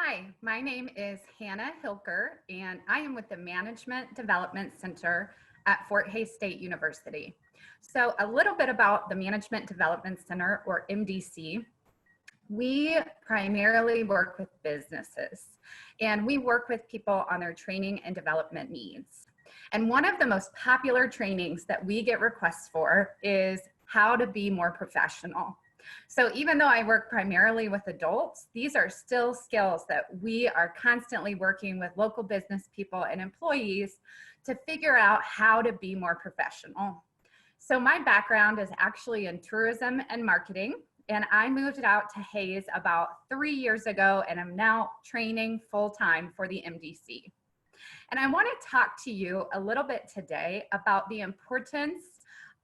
Hi, my name is Hannah Hilker, and I am with the Management Development Center at Fort Hays State University. So a little bit about the Management Development Center, or MDC. We primarily work with businesses, and we work with people on their training and development needs. And one of the most popular trainings that we get requests for is how to be more professional. So even though I work primarily with adults, these are still skills that we are constantly working with local business people and employees to figure out how to be more professional. So my background is actually in tourism and marketing, and I moved out to Hays about 3 years ago, and I'm now training full-time for the MDC. And I want to talk to you a little bit today about the importance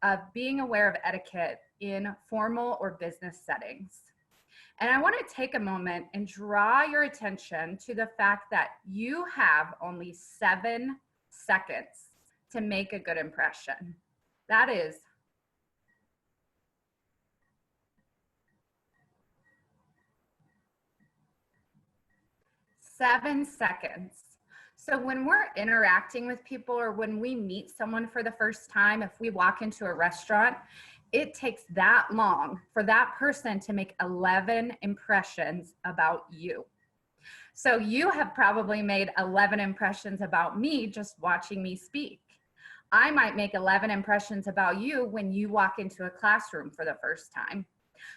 of being aware of etiquette in formal or business settings. And I want to take a moment and draw your attention to the fact that you have only 7 seconds to make a good impression. That is 7 seconds. So when we're interacting with people or when we meet someone for the first time, if we walk into a restaurant, it takes that long for that person to make 11 impressions about you. So you have probably made 11 impressions about me just watching me speak. I might make 11 impressions about you when you walk into a classroom for the first time.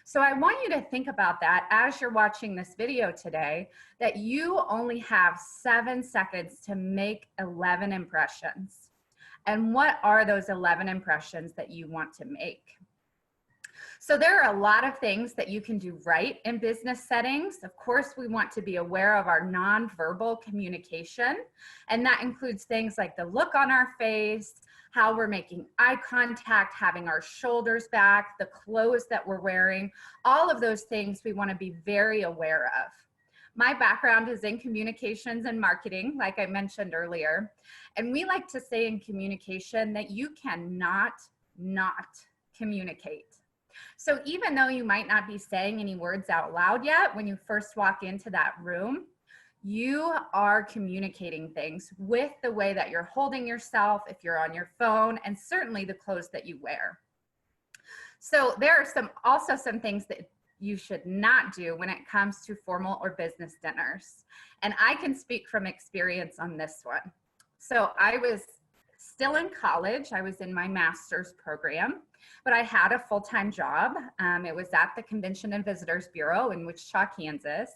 So I want you to think about that as you're watching this video today, that you only have 7 seconds to make 11 impressions. And what are those 11 impressions that you want to make? So there are a lot of things that you can do right in business settings. Of course, we want to be aware of our nonverbal communication, and that includes things like the look on our face, how we're making eye contact, having our shoulders back, the clothes that we're wearing, all of those things we want to be very aware of. My background is in communications and marketing, like I mentioned earlier, and we like to say in communication that you cannot not communicate. So even though you might not be saying any words out loud yet, when you first walk into that room, you are communicating things with the way that you're holding yourself, if you're on your phone, and certainly the clothes that you wear. So there are also some things that you should not do when it comes to formal or business dinners. And I can speak from experience on this one. So I was still in college. I was in my master's program, but I had a full-time job. It was at the Convention and Visitors Bureau in Wichita, Kansas.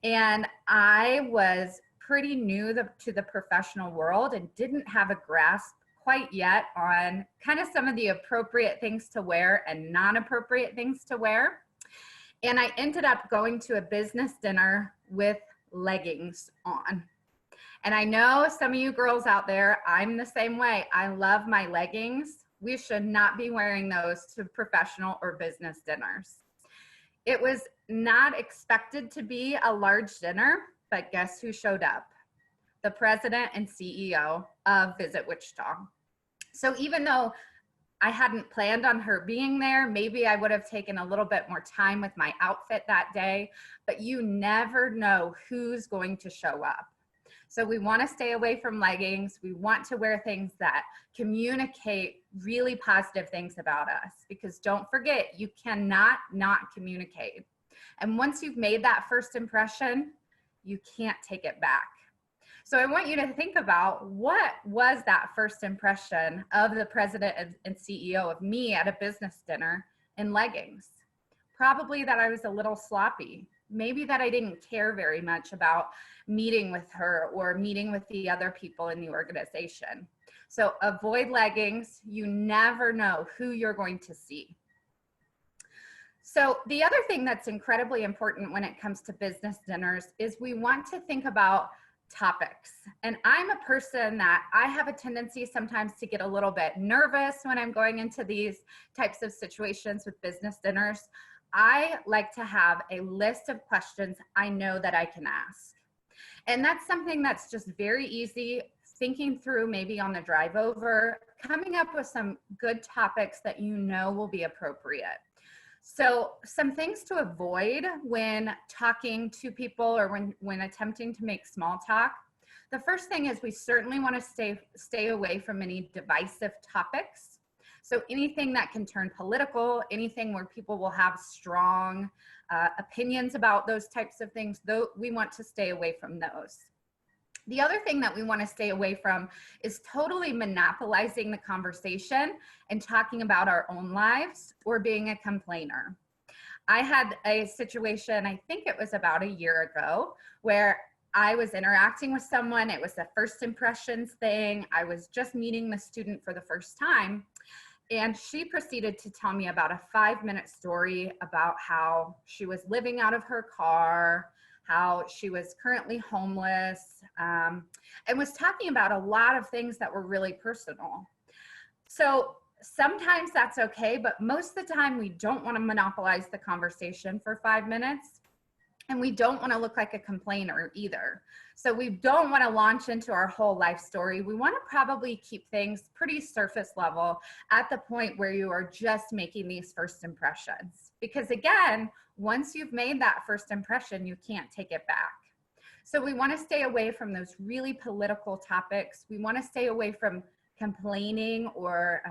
And I was pretty new to the professional world and didn't have a grasp quite yet on kind of some of the appropriate things to wear and non-appropriate things to wear. And I ended up going to a business dinner with leggings on. And I know some of you girls out there, I'm the same way. I love my leggings. We should not be wearing those to professional or business dinners. It was not expected to be a large dinner, but guess who showed up? The president and CEO of Visit Wichita. So even though I hadn't planned on her being there, maybe I would have taken a little bit more time with my outfit that day, but you never know who's going to show up. So we want to stay away from leggings. We want to wear things that communicate really positive things about us, because don't forget, you cannot not communicate. And once you've made that first impression, you can't take it back. So I want you to think about, what was that first impression of the president and CEO of me at a business dinner in leggings? Probably that I was a little sloppy. Maybe that I didn't care very much about meeting with her or meeting with the other people in the organization. So avoid leggings. You never know who you're going to see. So the other thing that's incredibly important when it comes to business dinners is we want to think about topics. And I'm a person that I have a tendency sometimes to get a little bit nervous when I'm going into these types of situations with business dinners. I like to have a list of questions I know that I can ask. And that's something that's just very easy, thinking through maybe on the drive over, coming up with some good topics that you know will be appropriate. So some things to avoid when talking to people or when attempting to make small talk. The first thing is we certainly want to stay away from any divisive topics. So anything that can turn political, anything where people will have strong opinions about those types of things, though we want to stay away from those. The other thing that we want to stay away from is totally monopolizing the conversation and talking about our own lives or being a complainer. I had a situation, I think it was about a year ago, where I was interacting with someone. It was a first impressions thing. I was just meeting the student for the first time. And she proceeded to tell me about a 5-minute story about how she was living out of her car, how she was currently homeless, and was talking about a lot of things that were really personal. So sometimes that's okay, but most of the time we don't want to monopolize the conversation for 5 minutes. And we don't want to look like a complainer either. So we don't want to launch into our whole life story. We want to probably keep things pretty surface level at the point where you are just making these first impressions. Because again, once you've made that first impression, you can't take it back. So we want to stay away from those really political topics. We want to stay away from complaining or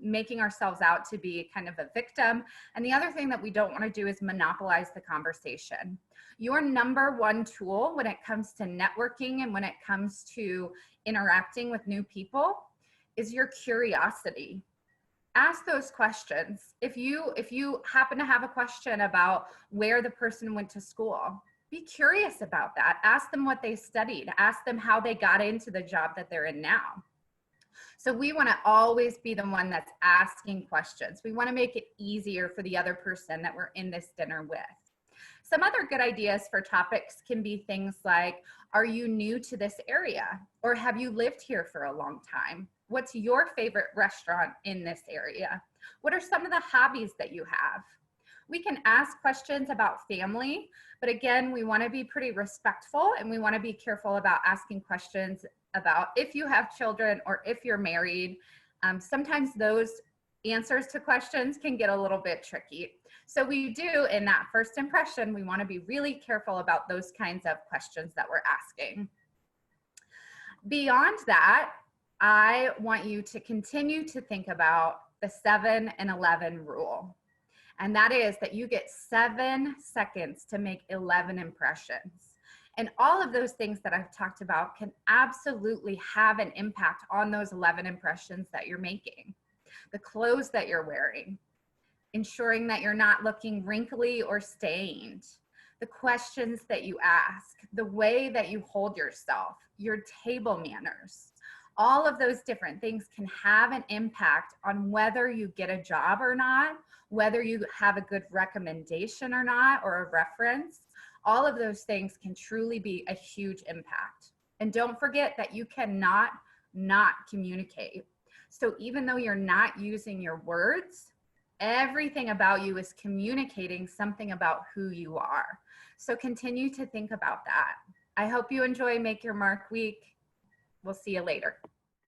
making ourselves out to be kind of a victim. And the other thing that we don't want to do is monopolize the conversation. Your number one tool when it comes to networking and when it comes to interacting with new people is your curiosity. Ask those questions. If you happen to have a question about where the person went to school, be curious about that. Ask them what they studied. Ask them how they got into the job that they're in now. So we want to always be the one that's asking questions. We want to make it easier for the other person that we're in this dinner with. Some other good ideas for topics can be things like, are you new to this area? Or have you lived here for a long time? What's your favorite restaurant in this area? What are some of the hobbies that you have? We can ask questions about family, but again, we want to be pretty respectful and we want to be careful about asking questions about if you have children or if you're married. Sometimes those answers to questions can get a little bit tricky. So we do, in that first impression, we want to be really careful about those kinds of questions that we're asking. Beyond that, I want you to continue to think about the 7 and 11 rule. And that is that you get 7 seconds to make 11 impressions. And all of those things that I've talked about can absolutely have an impact on those 11 impressions that you're making. The clothes that you're wearing, ensuring that you're not looking wrinkly or stained, the questions that you ask, the way that you hold yourself, your table manners. All of those different things can have an impact on whether you get a job or not, whether you have a good recommendation or not, or a reference. All of those things can truly be a huge impact. And don't forget that you cannot not communicate. So even though you're not using your words, everything about you is communicating something about who you are. So continue to think about that. I hope you enjoy Make Your Mark Week. We'll see you later.